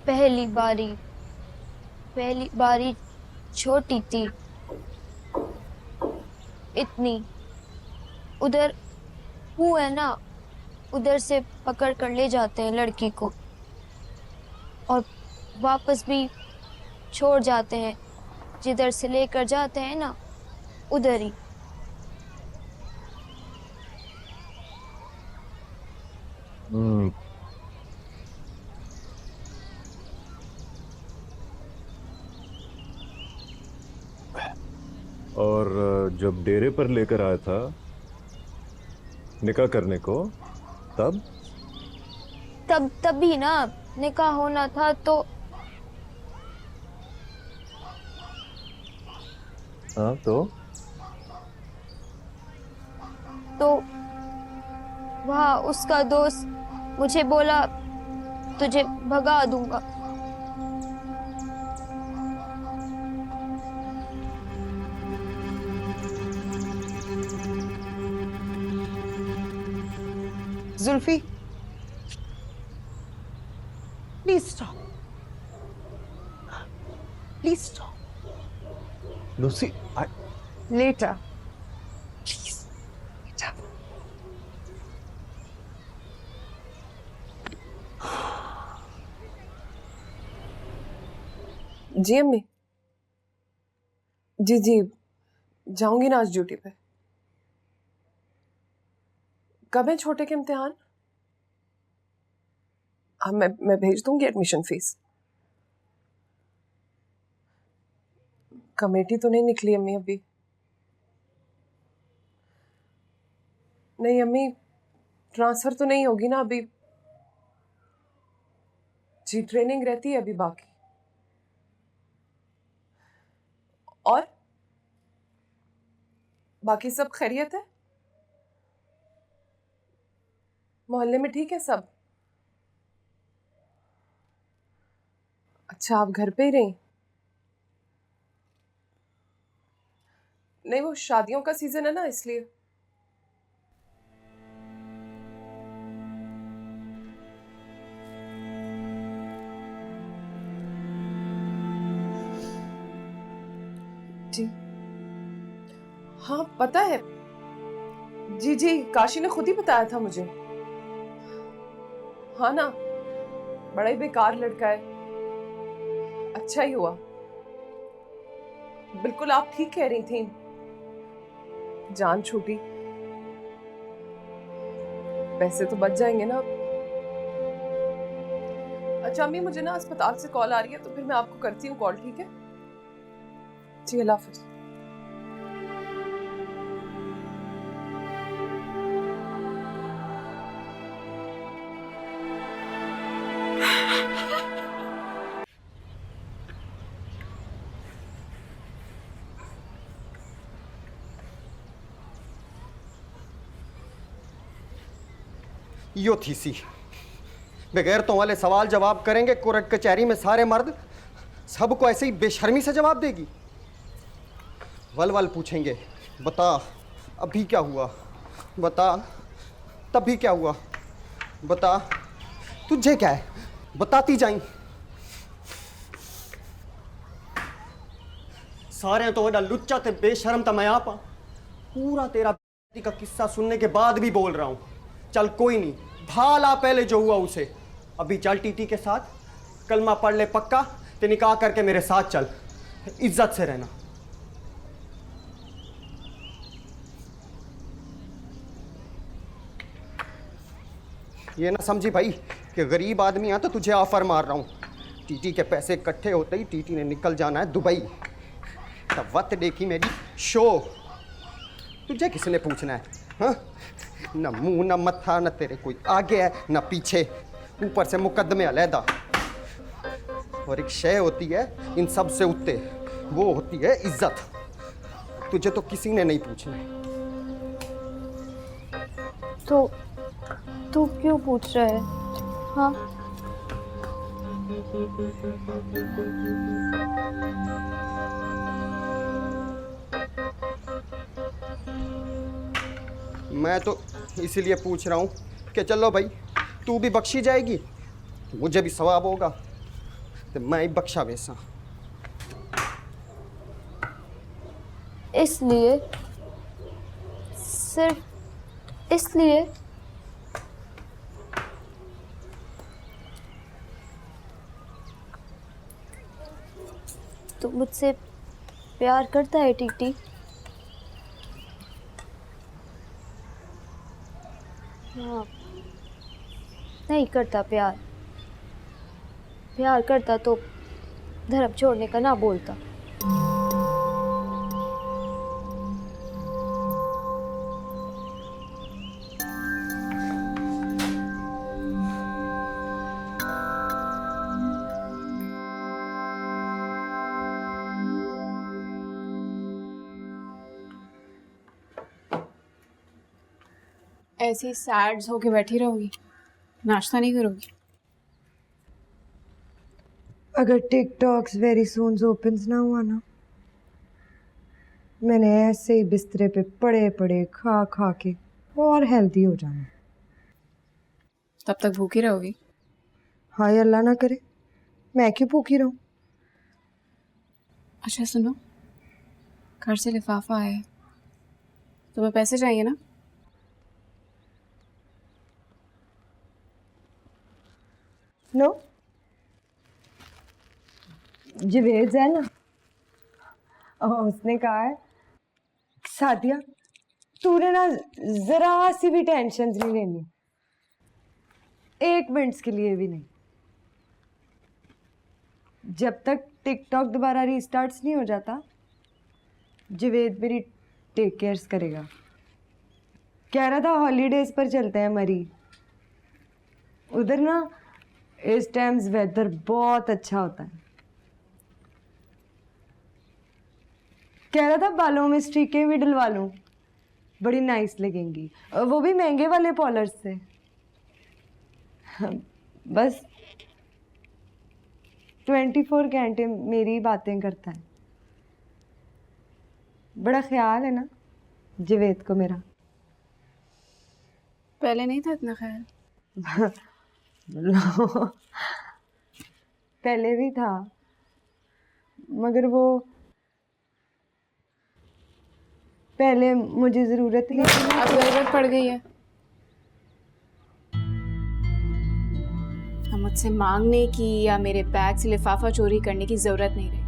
पहली बारी पहली बारी छोटी थी, इतनी। उधर वो है ना, उधर से पकड़ कर ले जाते हैं लड़की को और वापस भी छोड़ जाते हैं। जिधर से लेकर जाते हैं ना, उधर ही। हम्म। और जब डेरे पर लेकर आया था निकाह करने को, तब तब भी ना, निकाह होना था तो। हाँ तो तो वहाँ उसका दोस्त मुझे बोला, तुझे भगा दूंगा। Zulfi, please stop, please stop. Lucy, letter, please letter. जी अम्मी, जी जी, जाऊंगी ना आज ड्यूटी पे। कब है छोटे के इम्तिहान? हाँ, मैं भेज दूंगी एडमिशन फीस। कमेटी तो नहीं निकली अम्मी अभी। नहीं अम्मी, ट्रांसफर तो नहीं होगी ना अभी। जी ट्रेनिंग रहती है अभी बाकी। और बाकी सब खैरियत है? मोहल्ले में ठीक है सब? अच्छा, आप घर पे ही रही? नहीं, वो शादियों का सीजन है ना, इसलिए। जी हाँ, पता है। जी जी, काशी ने खुद ही बताया था मुझे। हाँ ना, बड़ा ही बेकार लड़का है। अच्छा ही हुआ। बिल्कुल आप ठीक कह रही थी, जान छूटी। पैसे तो बच जाएंगे ना। अच्छा अम्मी, मुझे ना अस्पताल से कॉल आ रही है, तो फिर मैं आपको करती हूँ कॉल, ठीक है? जी, अल्लाह हाफिज। यो थी सी बगैर तो वाले सवाल जवाब करेंगे कोर्ट कचहरी में सारे मर्द, सबको ऐसे ही बेशर्मी से जवाब देगी। वल वल पूछेंगे, बता अभी क्या हुआ, बता तभी क्या हुआ, बता तुझे क्या है, बताती जाई। सारे तो वडा लुच्चा ते बेशर्म तो मैं आप पूरा तेरा का किस्सा सुनने के बाद भी बोल रहा हूं। चल कोई नहीं, भाला पहले जो हुआ उसे। अभी चल टीटी के साथ, कलमा पढ़ ले पक्का, ते निकाह करके मेरे साथ चल, इज्जत से रहना। ये ना समझी भाई कि गरीब आदमी है तो तुझे ऑफर मार रहा हूं। टीटी के पैसे इकट्ठे होते ही टीटी ने निकल जाना है दुबई। तब वक्त देखी मेरी शो, तुझे किसने पूछना है? हाँ, न मुंह न मत्था, न तेरे कोई आगे है न पीछे, ऊपर से मुकदमे अलहदा। और एक शय होती है इन सब से उत्ते, वो होती है इज्जत। तुझे तो किसी ने नहीं पूछना। तो तू क्यों पूछ रहा है? हाँ, मैं तो इसीलिए पूछ रहा हूँ कि चलो भाई, तू भी बख्शी जाएगी, मुझे भी सवाब होगा। ते मैं ही बख्शा बेसा। इसलिए, सिर्फ इसलिए तू मुझसे प्यार करता है टीटी? हाँ, नहीं करता प्यार। प्यार करता तो धर्म छोड़ने का ना बोलता। ऐसी सैड्स होके बैठी रहोगी, नाश्ता नहीं करोगी? अगर टिकटॉक्स वेरी सून ओपन्स ना हुआ ना, मैंने ऐसे ही बिस्तरे पे पड़े पड़े खा खा के और हेल्दी हो जाना। तब तक भूखी रहोगी? हाय अल्लाह ना करे, मैं क्यों भूखी रहूं? अच्छा सुनो, घर से लिफाफा आया है, तुम्हें पैसे चाहिए ना? नो, जवेद है ना, उसने कहा है सादिया तूने ना जरा सी भी टेंशन नहीं लेनी, 1 मिनट के लिए भी नहीं। जब तक टिकटॉक दोबारा रीस्टार्ट नहीं हो जाता, जवेद मेरी टेक केयर्स करेगा। कह रहा था हॉलीडेज पर चलते हैं मरी, उधर ना इस टाइम वेदर बहुत अच्छा होता है। कह रहा था बालों में स्ट्रीकें भी डलवा लूं, बड़ी नाइस लगेंगी, वो भी महंगे वाले पॉलर्स से। बस 24 घंटे मेरी बातें करता है। बड़ा ख्याल है ना जवेद को मेरा। पहले नहीं था इतना ख्याल? पहले भी था, मगर वो पहले मुझे जरूरत ही नहीं। अब जरूरत पड़ गई है। अब मुझसे मांगने की या मेरे बैग से लिफाफा चोरी करने की जरूरत नहीं रही।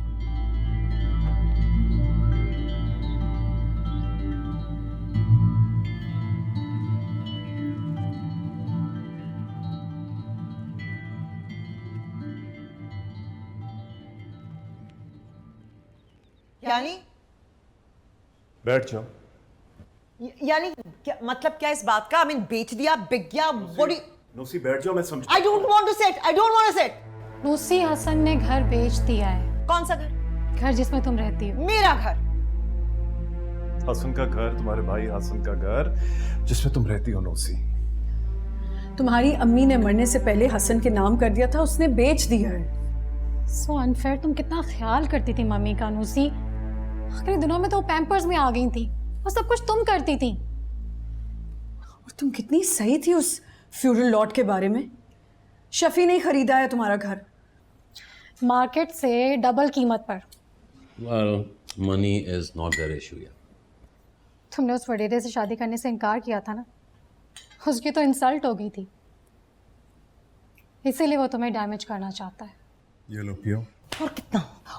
यानी बैठ जाओ। यानी क्या मतलब, क्या इस बात का? आई मीन बेच दिया, बिक गया, बड़ी। नूसी बैठ जाओ, मैं समझ। I don't want to set, I don't want to set. Nusi, Hasan ने घर बेच दिया है। कौन सा घर? घर जिसमें तुम रहती हो। मेरा घर? हसन का घर, तुम्हारे भाई हसन का घर जिसमें तुम रहती हो नूसी। तुम्हारी अम्मी ने मरने से पहले हसन के नाम कर दिया था, उसने बेच दिया है। सो अनफेयर, तुम कितना ख्याल करती थी मम्मी का नूसी। आखिरी दिनों में तो वो पैम्पर्स में आ गई थी, वो सब कुछ तुम करती थी। और तुम कितनी सही थी उस फ्यूरल लॉट के बारे में। शफी ने खरीदा है तुम्हारा घर, मार्केट से डबल कीमत पर। Well, money is not their issue yet. तुमने उस वडेरे से शादी करने से इनकार किया था ना, उसकी तो इंसल्ट हो गई थी, इसीलिए वो तुम्हें डैमेज करना चाहता है। ये लो पियो।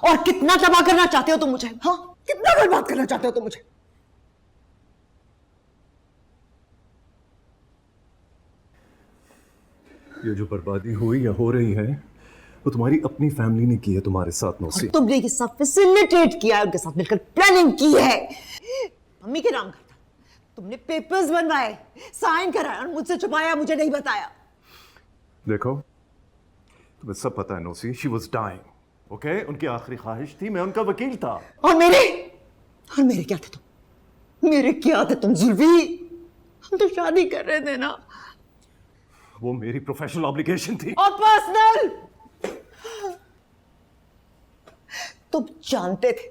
और कितना तबाह करना चाहते हो तुम मुझे? हाँ, कितना बर्बाद करना चाहते हो तुम मुझे? ये जो बर्बादी हुई या हो रही है, वो तुम्हारी अपनी फैमिली ने की है तुम्हारे साथ नौसी। तुमने ये सब फैसिलिटेट किया है, उनके साथ मिलकर प्लानिंग की है। मम्मी के नाम का था, तुमने पेपर्स बनवाए, साइन कराया और मुझसे छुपाया, मुझे नहीं बताया। देखो, तुम्हें सब पता है Nausi, she was dying, okay? उनकी आखिरी ख्वाहिश थी, मैं उनका वकील था। और मेरे क्या थे तुम? मेरे क्या थे तुम जुल्फी? हम तो शादी कर रहे थे ना। वो मेरी प्रोफेशनल ऑब्लिगेशन थी। और पर्सनल। तुम जानते थे,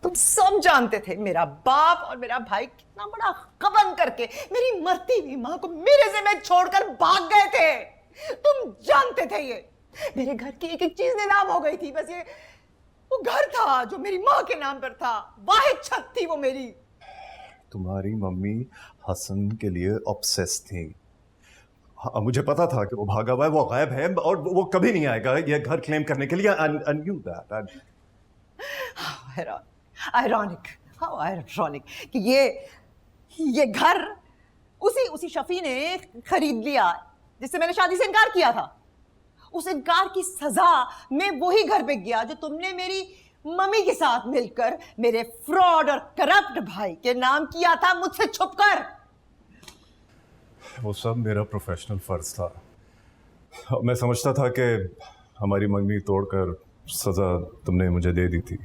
तुम सब जानते थे, मेरा बाप और मेरा भाई कितना बड़ा गबन करके मेरी मरती हुई मां को मेरे ज़िम्मे छोड़कर भाग गए थे। तुम जानते थे ये। मेरे घर की एक एक चीज नीलाम हो गई थी। बस ये वो घर था जो मेरी माँ के नाम पर था, वाहिद छत थी वो मेरी। तुम्हारी मम्मी हसन के लिए ऑब्सेस थी। हाँ, मुझे पता था कि वो भागा हुआ है, वो गायब है और वो कभी नहीं आएगा ये घर क्लेम करने के लिए। I knew that. Ironic, how ironic कि ये घर उसी शफी ने खरीद लिया जिससे मैंने शादी से इनकार किया था। उस इनकार की सजा में वही घर बिक गया जो तुमने मेरी मम्मी के साथ मिलकर मेरे फ्रॉड और करप्ट भाई के नाम किया था मुझसे छुपकर। वो सब मेरा प्रोफेशनल फर्ज था। मैं समझता था कि हमारी मंगनी तोड़कर सजा तुमने मुझे दे दी थी।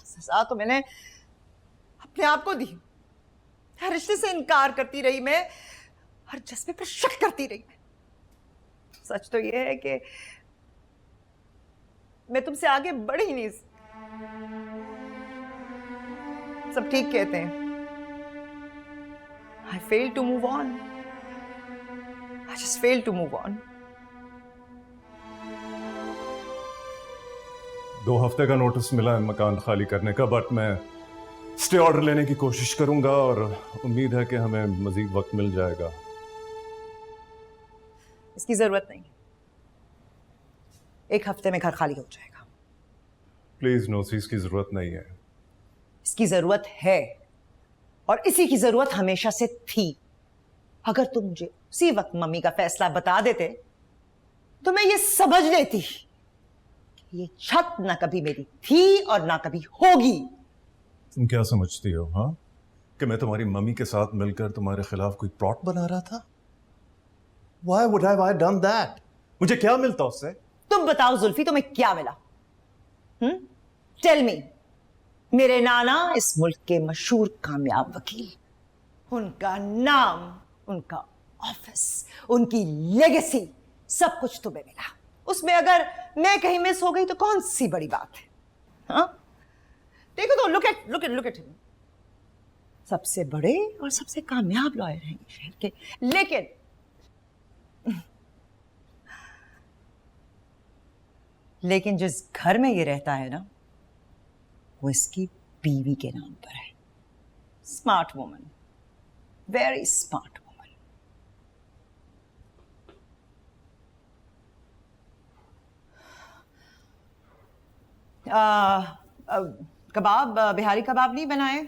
सजा तो मैंने अपने आप को दी। हर रिश्ते से इनकार करती रही मैं, हर जज्बे पर शक करती रही मैं। सच तो यह है कि मैं तुमसे आगे बढ़ ही नहीं। सब ठीक कहते हैं। I failed to move on. I just failed to move on. 2 हफ्ते का नोटिस मिला है मकान खाली करने का, बट मैं स्टे ऑर्डर लेने की कोशिश करूंगा और उम्मीद है कि हमें मजीद वक्त मिल जाएगा। इसकी जरूरत नहीं। 1 हफ्ते में घर खाली हो जाएगा। प्लीज नोसी, इसकी जरूरत नहीं है। इसकी जरूरत है और इसी की जरूरत हमेशा से थी। अगर तुम मुझे उसी वक्त मम्मी का फैसला बता देते तो मैं ये समझ लेती कि ये छत ना कभी मेरी थी और ना कभी होगी। तुम क्या समझती हो, हाँ, कि मैं तुम्हारी मम्मी के साथ मिलकर तुम्हारे खिलाफ कोई प्लॉट बना रहा था? Why would have I done that? मुझे क्या मिलता उससे? तुम बताओ जुल्फी, तुम्हें क्या मिला? Tell me. मेरे नाना इस मुल्क के मशहूर कामयाब वकील, उनका नाम, उनका ऑफिस, उनकी लेगेसी, सब कुछ तुम्हें मिला। उसमें अगर मैं कहीं मिस हो गई तो कौन सी बड़ी बात है? हाँ, देखो तो, लुक एट हिम। सबसे बड़े और सबसे कामयाब लॉयर हैं ये शहर के। लेकिन जिस घर में ये रहता है ना, वो इसकी बीवी के नाम पर है। Smart woman, very smart woman. कबाब, बिहारी कबाब नहीं बनाए?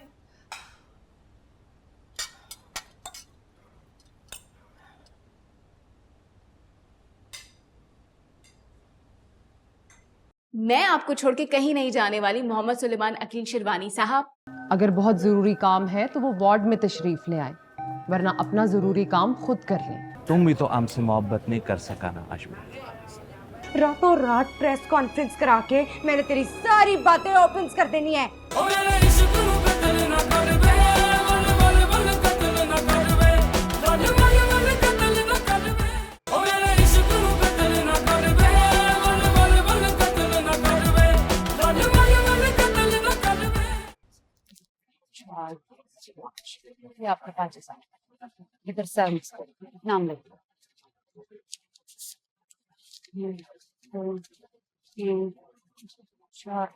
मैं आपको छोड़ के कहीं नहीं जाने वाली, मोहम्मद सुलेमान अकील शिरवानी साहब। अगर बहुत ज़रूरी काम है तो वो वार्ड में तशरीफ ले आए, वरना अपना ज़रूरी काम खुद कर लें। तुम भी तो हमसे मोहब्बत नहीं कर सका ना आशमा। रातों रात प्रेस कॉन्फ्रेंस करा के मैंने तेरी सारी बातें ओपन कर देनी है। ये आपका 5,000 इधर सर्विस नाम लिख दो। 1, 2, 3, 4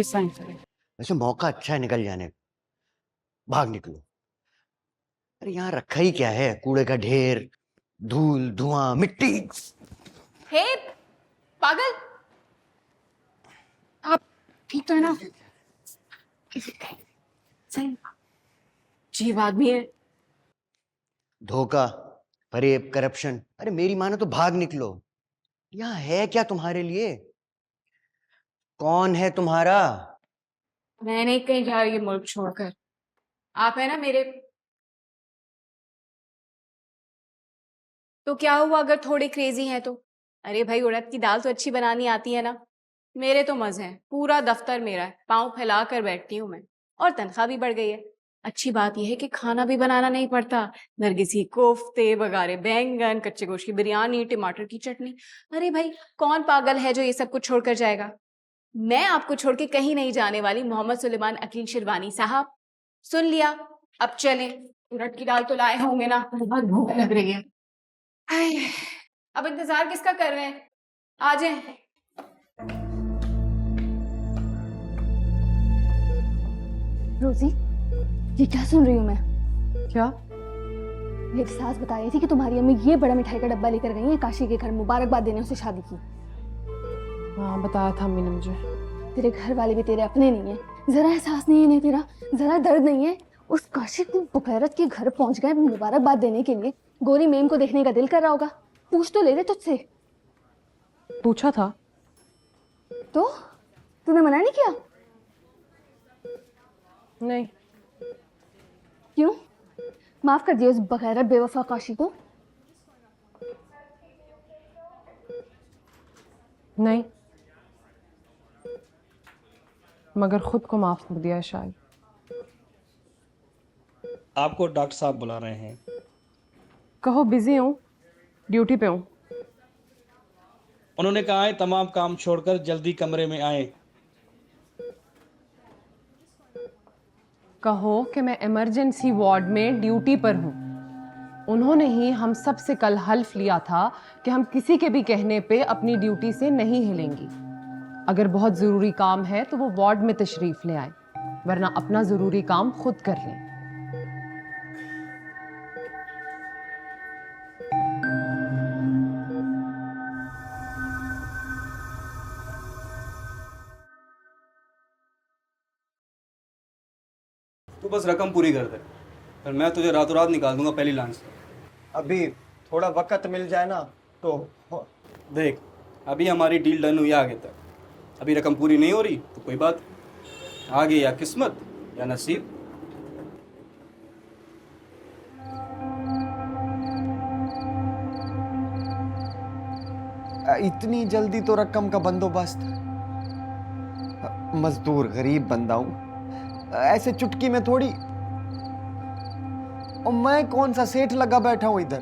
साइन करें। वैसे मौका अच्छा है निकल जाने, भाग निकलो। अरे यहाँ रखा ही क्या है? कूड़े का ढेर, धूल, धुआं, मिट्टी। हे पागल, आप ठीक तो है ना? सही जीव आदमी है। धोखा, फरेब, करप्शन। अरे मेरी मानो तो भाग निकलो। यहाँ है क्या तुम्हारे लिए? कौन है तुम्हारा? मैं नहीं कहीं जा रही मुल्क छोड़कर। आप है ना मेरे तो क्या हुआ अगर थोड़े क्रेजी हैं तो? अरे भाई, उड़द की दाल तो अच्छी बनानी आती है ना। मेरे तो मजे हैं, पूरा दफ्तर मेरा है, पाँव फैला कर बैठती हूँ मैं। और तनख्वाह भी बढ़ गई है। अच्छी बात यह है कि खाना भी बनाना नहीं पड़ता। नरगिसी कोफ्ते, बघारे बैंगन, कच्चे गोश्त की बिरयानी, टमाटर की चटनी। अरे भाई, कौन पागल है जो ये सब कुछ छोड़कर जाएगा? मैं आपको छोड़ के कहीं नहीं जाने वाली, मोहम्मद सुलेमान अकील शिरवानी साहब। सुन लिया, अब चलें। उड़द की दाल तो लाए होंगे ना, बहुत भूख लग रही है। हाय, अब इंतजार किसका कर रहे हैं? आ जाएं। रोजी, ये क्या सुन रही हूँ मैं? क्या? मेरी सास बता रही थी कि तुम्हारी अम्मी ये बड़ा मिठाई का डब्बा लेकर गई है काशी के घर, मुबारकबाद देने उसे शादी की। हाँ, बताया था अम्मी ने मुझे। तेरे घर वाले भी तेरे अपने नहीं है, जरा एहसास नहीं है इन्हें तेरा, जरा दर्द नहीं है। उस काशी की बुखैरत के घर पहुंच गए मुबारकबाद देने के लिए। गोरी मेम को देखने का दिल कर रहा होगा, पूछ तो ले ले तुझसे। पूछा था तो तूने मना नहीं किया? नहीं। क्यों? माफ कर दिया उस बगैरत बेवफा काशी को? नहीं, मगर खुद को माफ कर दिया शायद। आपको डॉक्टर साहब बुला रहे हैं। कहो बिजी हूँ, ड्यूटी पे हूँ। उन्होंने कहा है तमाम काम छोड़कर जल्दी कमरे में आए। कहो कि मैं इमरजेंसी वार्ड में ड्यूटी पर हूँ। उन्होंने ही हम सब से कल हल्फ लिया था कि हम किसी के भी कहने पे अपनी ड्यूटी से नहीं हिलेंगी। अगर बहुत ज़रूरी काम है तो वो वार्ड में तशरीफ़ ले आए, वरना अपना ज़रूरी काम खुद कर लें। तू बस रकम पूरी कर दे, फिर मैं तुझे रातों रात निकाल दूंगा पहली लाइन से। अभी थोड़ा वक्त मिल जाए ना तो देख, अभी हमारी डील डन हुई आगे तक, अभी रकम पूरी नहीं हो रही तो कोई बात, आगे या किस्मत या नसीब। इतनी जल्दी तो रकम का बंदोबस्त? मजदूर गरीब बंदा हूं, ऐसे चुटकी में थोड़ी। और मैं कौन सा सेठ लगा बैठा हूं इधर।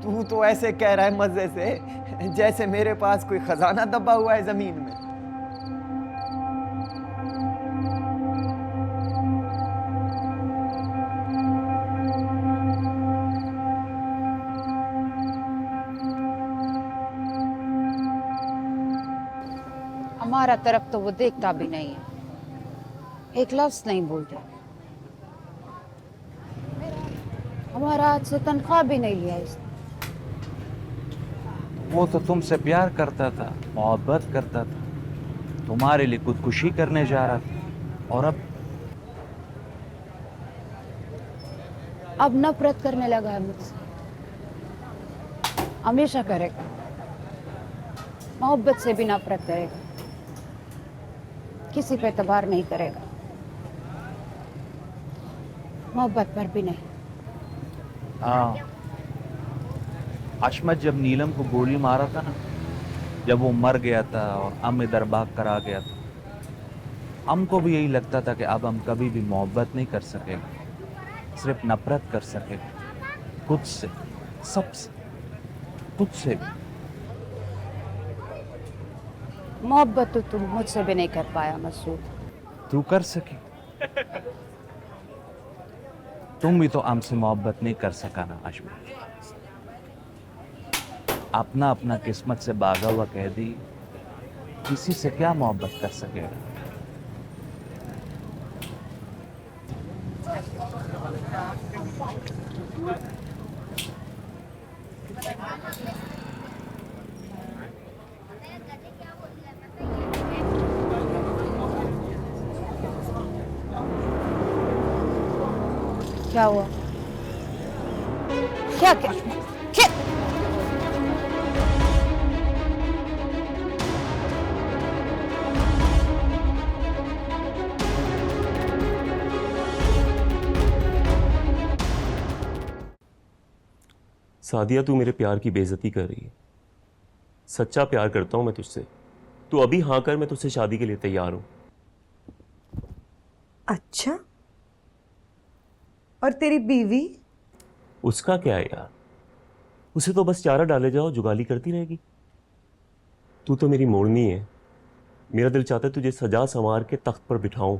तू तो ऐसे कह रहा है मजे से जैसे मेरे पास कोई खजाना दबा हुआ है जमीन में। हमारा तरफ तो वो देखता भी नहीं है, एक लफ्ज नहीं बोलते। हमारा आज से तनख्वाह भी नहीं लिया इसने। वो तो तुमसे प्यार करता था, मोहब्बत करता था, तुम्हारे लिए खुदकुशी करने जा रहा था, और अब नफरत करने लगा है मुझसे। हमेशा करेगा, मोहब्बत से भी नफरत करेगा, किसी पे एतबार नहीं करेगा, मोहब्बत पर भी नहीं। हाँ, अशमत जब नीलम को गोली मारा था ना, जब वो मर गया था और हम इधर भाग कर आ गया था, हमको भी यही लगता था कि अब हम कभी भी मोहब्बत नहीं कर सकेंगे, सिर्फ नफरत कर सकेंगे, खुद से, सबसे, खुद से भी। मोहब्बत तो तुम मुझसे भी नहीं कर पाया मसूद। तू कर सकी, तुम भी तो हमसे मोहब्बत नहीं कर सका ना अशमत। अपना अपना किस्मत से भागा हुआ कह दी, किसी से क्या मोहब्बत कर सकेगा। क्या हुआ? क्या क्या, क्या? सादिया, तू मेरे प्यार की बेइज्जती कर रही है। सच्चा प्यार करता हूं मैं तुझसे। तू अभी हाँ कर, मैं तुझसे शादी के लिए तैयार हूं। अच्छा, और तेरी बीवी? उसका क्या है यार, उसे तो बस चारा डाले जाओ, जुगाली करती रहेगी। तू तो मेरी मोरनी है। मेरा दिल चाहता है तुझे सजा संवार के तख्त पर बिठाऊं,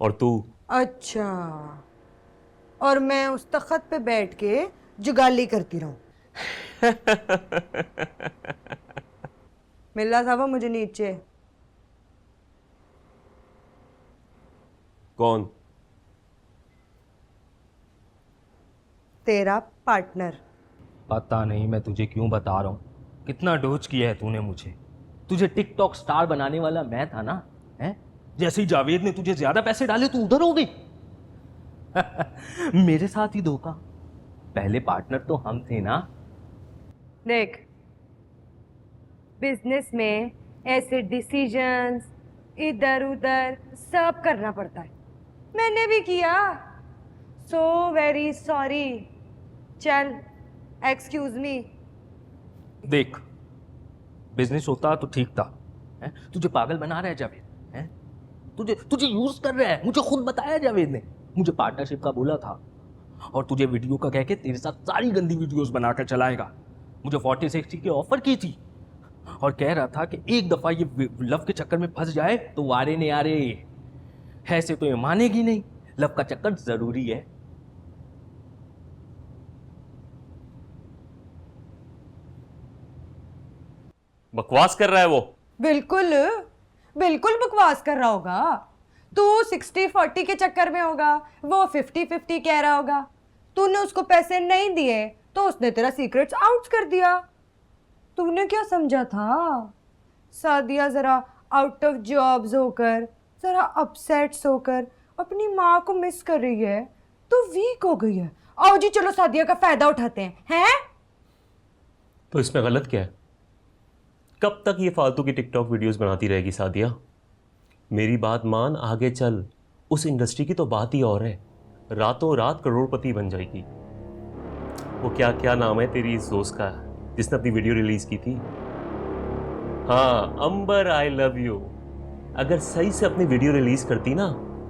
और तू। अच्छा, और मैं उस तख्त पे बैठ के जुगाली करती रहूं। मिल्ला साहब, मुझे नीचे। कौन? तेरा पार्टनर। पता नहीं मैं तुझे क्यों बता रहा हूँ, कितना डोज किया है तूने मुझे। तुझे टिकटॉक स्टार बनाने वाला मैं था ना, हैं? जैसे ही जावेद ने तुझे ज्यादा पैसे डाले तू उधर हो गई। मेरे साथ ही धोखा। पहले पार्टनर तो हम थे ना। देख, बिजनेस में ऐसे डिसीजंस इधर उधर सब करना पड़ता है। मैंने भी किया। So very sorry. चल, एक्सक्यूज मी। देख, बिजनेस होता तो ठीक था, हैं? तुझे पागल बना रहा है जावेद, हैं? तुझे यूज कर रहा है। मुझे खुद बताया जावेद ने, मुझे पार्टनरशिप का बोला था, और तुझे वीडियो का कह के तेरे साथ सारी गंदी वीडियोस बनाकर चलाएगा। मुझे 40-60 की ऑफर की थी, और कह रहा था कि एक दफा ये लव के चक्कर में फंस जाए तो वारे ने यारे। ऐसे तो ये मानेगी नहीं, लव का चक्कर जरूरी है। बकवास कर रहा है वो। बिल्कुल बिल्कुल बकवास कर रहा होगा। तू 60-40 के चक्कर में होगा, वो 50-50 कह रहा होगा। तूने उसको पैसे नहीं दिए तो उसने तेरा सीक्रेट्स आउट कर दिया। तूने क्या समझा था? सादिया जरा आउट ऑफ जॉब्स होकर, जरा अपसेट्स होकर अपनी माँ को मिस कर रही है तो वीक हो गई है। आओ जी, चलो सादिया का फायदा उठाते हैं। तो इसमें गलत क्या है? कब तक ये फालतू की टिकटॉक वीडियोस बनाती रहेगी सादिया? मेरी बात मान, आगे चल। उस इंडस्ट्री की तो बात ही और है, रातों रात करोड़पति बन जाएगी। वो क्या नाम है तेरी इस दोस्त का जिसने अपनी वीडियो रिलीज की थी? हाँ, अंबर, आई लव यू। अगर सही से अपनी वीडियो रिलीज करती ना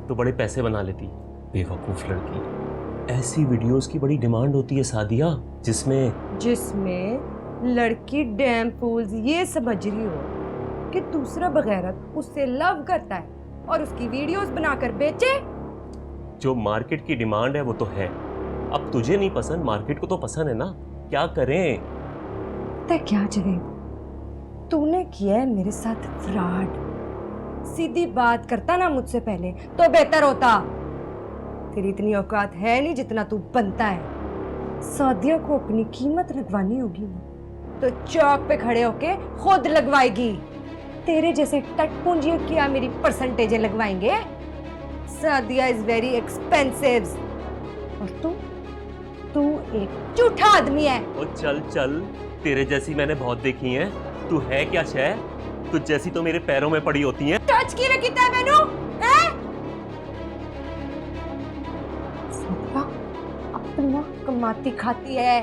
तो बड़े पैसे बना लेती। बेवकूफ लड़की। ऐसी वीडियोस की बड़ी डिमांड होती है सादिया, जिसमें लड़की डैम फूल्स ये समझ रही हो कि दूसरा बगैरत उससे लव करता है और उसकी वीडियोस बनाकर बेचे। जो मार्केट की डिमांड है वो तो है। अब तुझे नहीं पसंद, मार्केट को तो पसंद है ना, क्या करें? पता क्या जवेद, तूने किया है मेरे साथ फ्रॉड। सीधी बात करता ना मुझसे पहले तो बेहतर होता। तेरी इतनी औकात है नहीं जितना तू बनता है। सादिया को अपनी कीमत लगवानी होगी ना तो चौक पे खड़े होके खुद लगवाएगी। तेरे जैसे टटपुंजियों क्या मेरी परसेंटेजें लगवाएंगे? Sadia is very expensive. और तू एक झूठा आदमी है। ओ चल, तेरे जैसी मैंने बहुत देखी है। तू है क्या शय? तुझ जैसी तो मेरे पैरों में पड़ी होती है। टच की कितना है मैनू? अपना कमाती खाती है,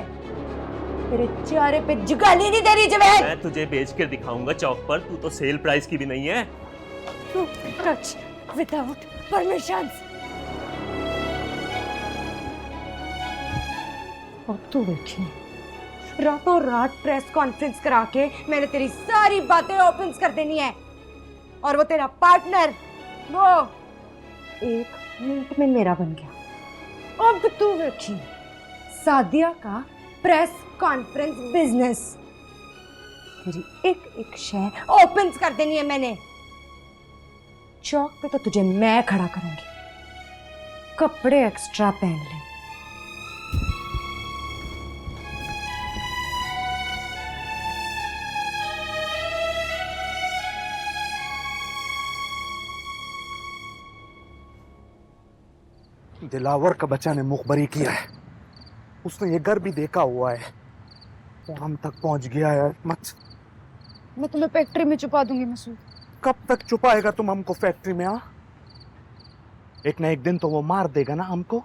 तेरे चेहरे पे जुगाली नहीं दे रही जवेद। मैं तुझे बेच कर दिखाऊंगा चौक पर, तू तो सेल प्राइस की भी नहीं है। तू टच विदाउट परमिशन। और तू देखी, रातों रात प्रेस कॉन्फ्रेंस करा के मैंने तेरी सारी बातें ओपन कर देनी है, और वो तेरा पार्टनर वो 1 मिनट में मेरा बन गया। अब तू देखी, सादिया का प्रेस कॉन्फ्रेंस बिजनेस, तेरी एक शय ओपन कर देनी है मैंने। चौक पे तो तुझे मैं खड़ा करूंगी, कपड़े एक्स्ट्रा पहन ले। दिलावर का बच्चा ने मुखबरी किया है, उसने ये घर भी देखा हुआ है, वो हम तक पहुंच गया है। मत, मैं तुम्हें फैक्ट्री में छुपा दूंगी मसूद। कब तक छुपाएगा तुम हमको फैक्ट्री में? एक ना एक दिन तो वो मार देगा ना हमको।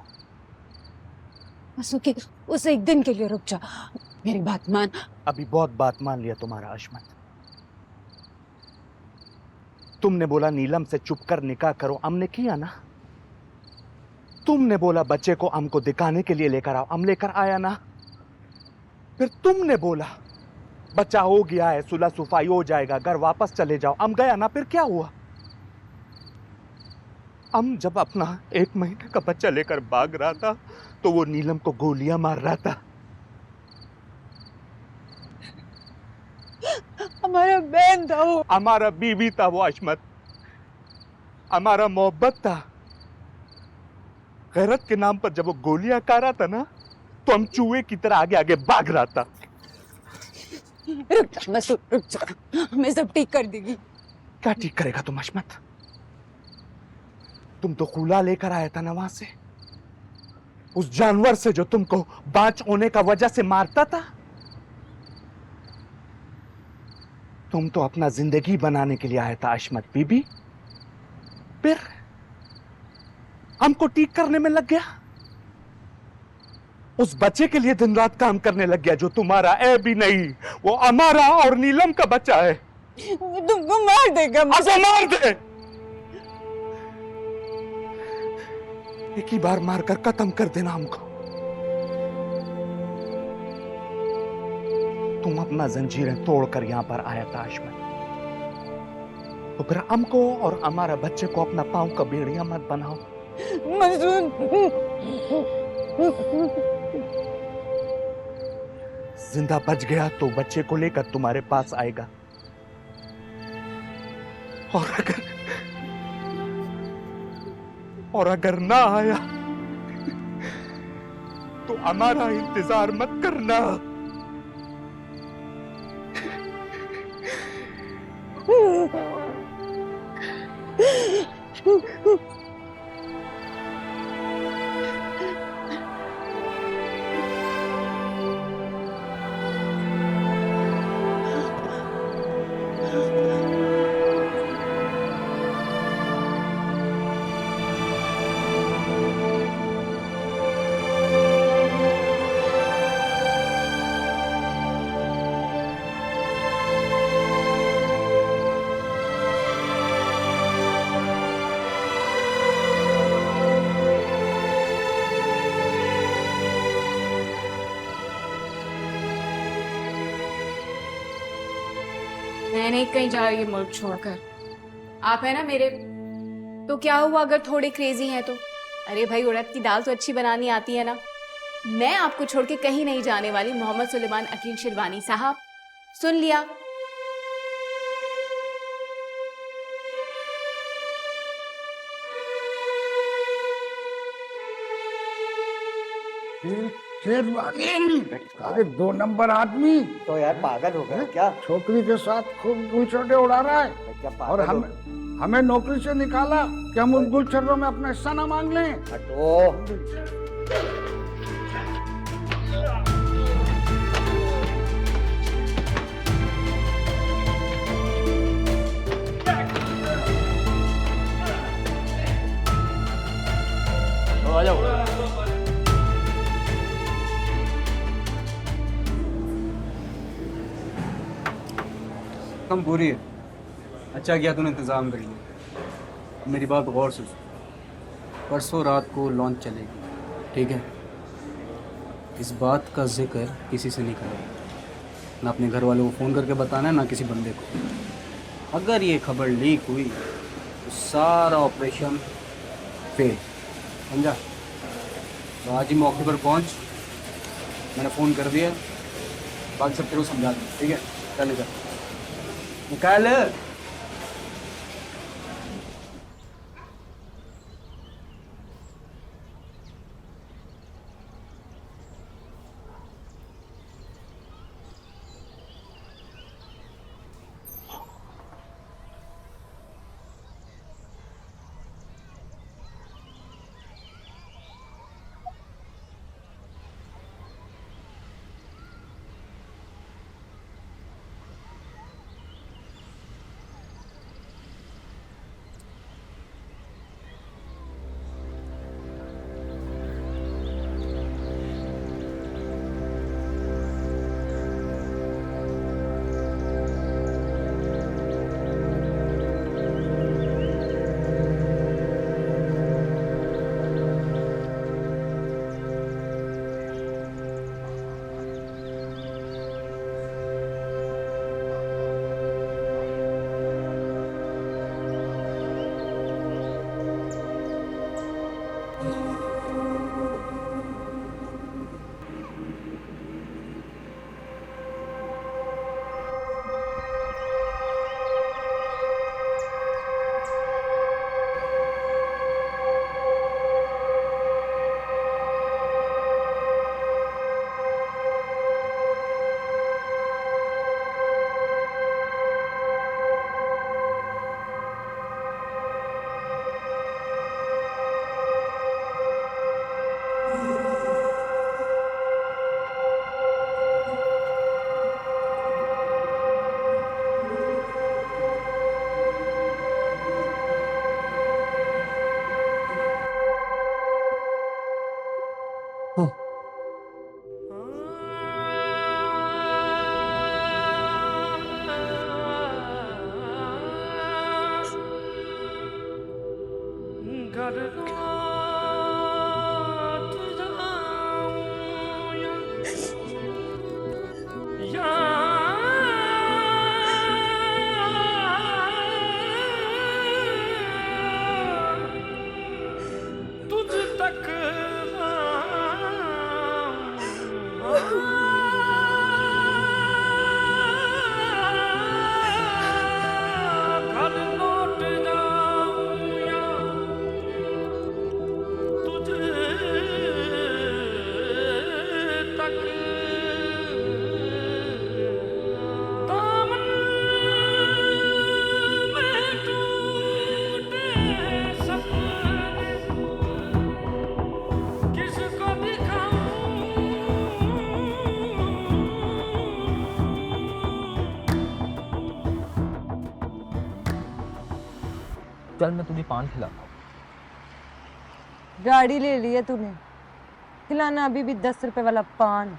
मसूद, उस एक दिन के लिए रुक जा। मेरी बात मान। अभी बहुत बात मान लिया तुम्हारा अशमत। तुमने बोला नीलम से चुप कर निकाह करो, हमने किया ना। तुमने बोला बच्चे को हमको दिखाने के लिए लेकर आओ, हम लेकर आया ना। फिर तुमने बोला बच्चा हो गया है, सुलह सुफाई हो जाएगा, घर वापस चले जाओ, हम गया ना। फिर क्या हुआ? हम जब अपना 1 महीने का बच्चा लेकर भाग रहा था तो वो नीलम को गोलियां मार रहा था। हमारा बहन था वो, हमारा बीवी था वो अशमत, हमारा मोहब्बत था। गैरत के नाम पर जब वो गोलियां खा रहा था ना तो हम चूहे की तरह आगे आगे भाग रहा था। रुक जा मसूद, रुक जा, हमें सब ठीक कर देगी। क्या ठीक करेगा तुम अशमत? तुम तो खुला लेकर आया था ना वहां से, उस जानवर से जो तुमको बाच होने का वजह से मारता था। तुम तो अपना जिंदगी बनाने के लिए आया था अशमत बीबी, फिर हमको ठीक करने में लग गया। उस बच्चे के लिए दिन रात काम करने लग गया जो तुम्हारा है भी नहीं, वो हमारा और नीलम का बच्चा है। वो तुमको मार देगा। अच्छा मार दे, एक ही बार मारकर खत्म कर देना हमको। तुम अपना जंजीरें तोड़कर यहां पर आया था अशमत, तो फिर हमको और हमारा बच्चे को अपना पांव का बेड़िया मत बनाओ। मसूद, जिंदा बच गया तो बच्चे को लेकर तुम्हारे पास आएगा, और अगर ना आया तो हमारा इंतजार मत करना। मैं नहीं कहीं जा रही मुल्क छोड़कर। आप है ना मेरे, तो क्या हुआ अगर थोड़े क्रेजी हैं तो? अरे भाई, उड़द की दाल तो अच्छी बनानी आती है ना। मैं आपको छोड़ के कहीं नहीं जाने वाली मोहम्मद सुलेमान अकील शिरवानी साहब, सुन लिया? शेरवानी, अरे 2 नंबर आदमी तो यार पागल हो गया क्या? छोकरी के साथ खूब गुलछर्रे उड़ा रहा है, क्या और पागल हमें नौकरी से निकाला कि हम उन गुलछर्रों में अपना हिस्सा ना मांग लें। आ जाओ। कम पूरी है। अच्छा किया तूने इंतज़ाम कर लिया। मेरी बात गौर से सुन, परसों रात को लॉन्च चलेगी, ठीक है? इस बात का जिक्र किसी से नहीं करेगा, ना अपने घर वालों को फ़ोन करके बताना है, ना किसी बंदे को। अगर ये खबर लीक हुई तो सारा ऑपरेशन फेल, समझा? तो आज ही मौके पर पहुंच, मैंने फ़ोन कर दिया, बाकी सब तेरे को समझा दूँ, ठीक है? चले जा निकाल। चल मैं तुझे पान खिलाता हूँ। गाड़ी ले ली है तूने, खिलाना अभी भी 10 रुपए वाला पान।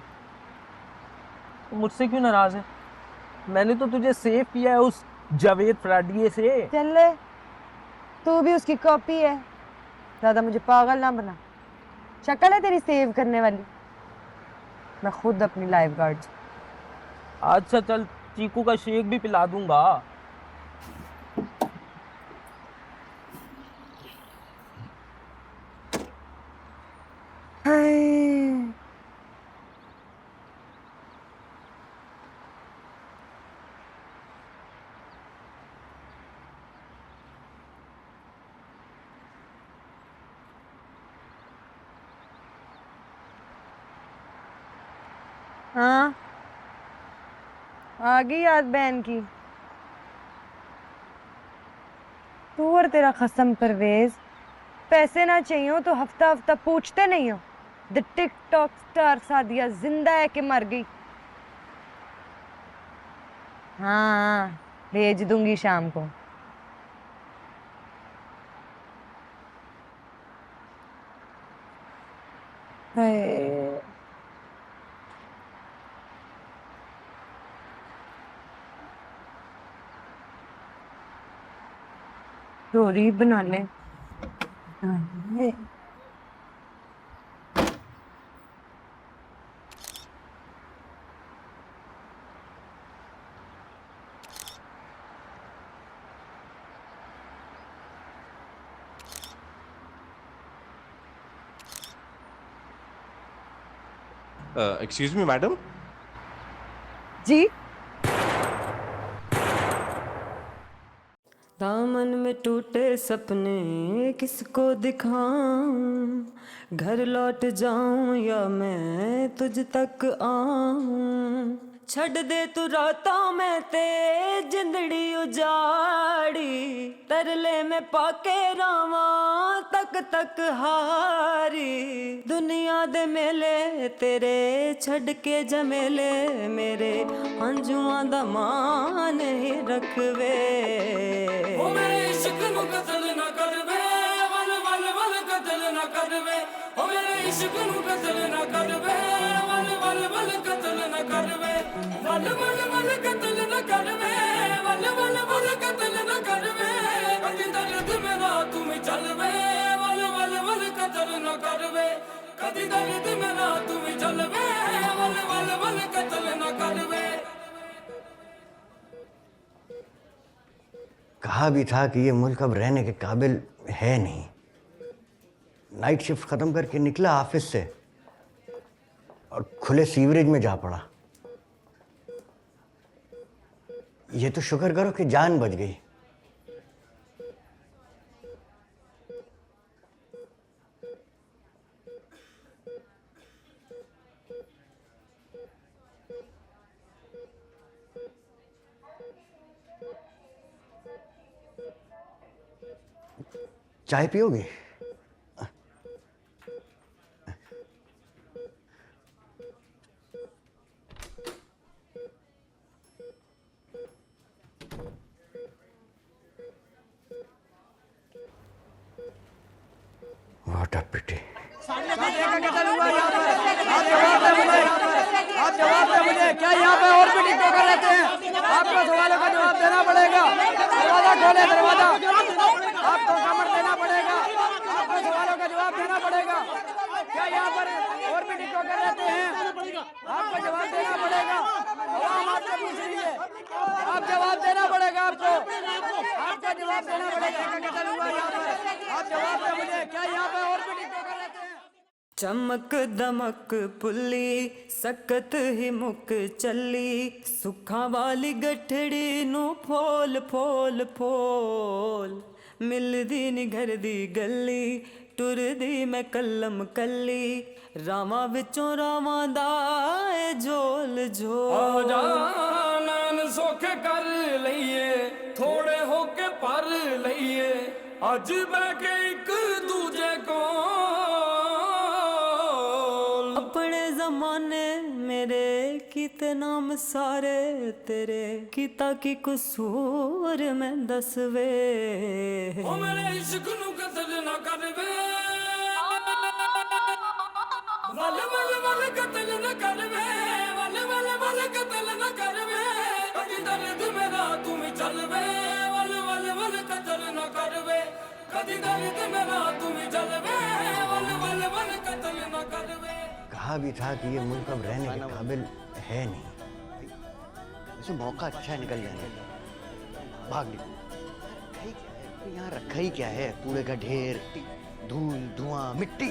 तो मुझसे क्यों नाराज है? मैंने तो तुझे सेव किया है उस जावेद फ्राडिये से। चल ले, तू भी उसकी कॉपी है। ज्यादा मुझे पागल ना बना, शक्ल है तेरी सेव करने वाली। मैं खुद अपनी लाइफ गार्ड। अच्छा चल, चीकू का शेक भी पिला दूंगा। हाँ, आ गई याद बहन की। तू और तेरा खसम परवेज, पैसे ना चाहिए हो तो हफ्ता हफ्ता पूछते नहीं हो द टिकटॉक स्टार सादिया जिंदा है कि मर गई। हाँ, भेज दूंगी शाम को। हाय, स्टोरी बनाने। Excuse me madam. जी, दामन में टूटे सपने किसको दिखाऊं, घर लौट जाऊं या मैं तुझ तक आऊं। छड़ दे तू रातों में ते जिंदड़ी उजाड़ी, तरले में पाके रावा तक तक हारी। दुनिया दे मेले तेरे छड़ के जमेले, मेरे अंजुआं दा मान ही रखवे। ओ मेरे इश्क नु कत्ल ना करवे, वल वल वल कत्ल ना करवे। ओ मेरे इश्क नु कत्ल ना करवे, वल वल वल कत्ल ना करवे। वल वल वल कत्ल ना करवे, वल वल वल कत्ल ना करवे। कदी दर्द मेरा तुम चलवे, वल वल वल कत्ल ना करवे। कदी दर्द मेरा तुम चलवे, वल वल वल कत्ल ना करवे। कहा भी था कि ये मुल्क अब रहने के काबिल है नहीं। नाइट शिफ्ट खत्म करके निकला ऑफिस से और खुले सीवरेज में जा पड़ा। ये तो शुक्र करो कि जान बच गई। चाय पियोगे? What a pity. आप जवाब दें मुझे, क्या यहाँ पे और भी टिकटॉकर रहते हैं? आपको सवालों का जवाब देना पड़ेगा। दरवाजा खोले, दरवाजा। आपको कमर देना पड़ेगा, आपको सवालों का जवाब देना पड़ेगा। क्या यहाँ पर और भी टिकटॉकर रहते हैं? आपको जवाब देना पड़ेगा। आवाम आपसे पूछ रही है, आप जवाब देना पड़ेगा आपको। आपको जवाब देना पड़ेगा। आप जवाब दें मुझे, क्या यहाँ पे और भी टिकटॉकर रहते हैं? चमक दमक पुली सकत ही मुक चली, सुखा वाली गठड़ी नू फोल फोल फोल। मिलदी नी घर दी गली, टुरदी मैं कलम कली, रावां विचों रावां दा ए झोल झोल। नैन सोखे कर लईए, थोड़े होके पर लईए, अज बह के एक दूजे को अपने जमाने मेरे किते नाम सारे तेरे किता की कसूर में दस वे ओ मेरे इश्क नू कत्ल ना कर वे वल वल वल कत्ल ना कर वे वल वल वल कत्ल ना कर वे कदी दर्द मेरा तू भी चल वे वल वल वल कत्ल ना कर वे कदी दर्द मेरा तू भी चल वे वल वल वल कत्ल ना कर वे। कहा भी था कि ये मुल्क अब रहने के काबिल है नहीं, इसे मौका अच्छा है निकल जाने का, भाग निकल। यहाँ रखा ही क्या है, कूड़े का ढेर, धूल धुआं मिट्टी।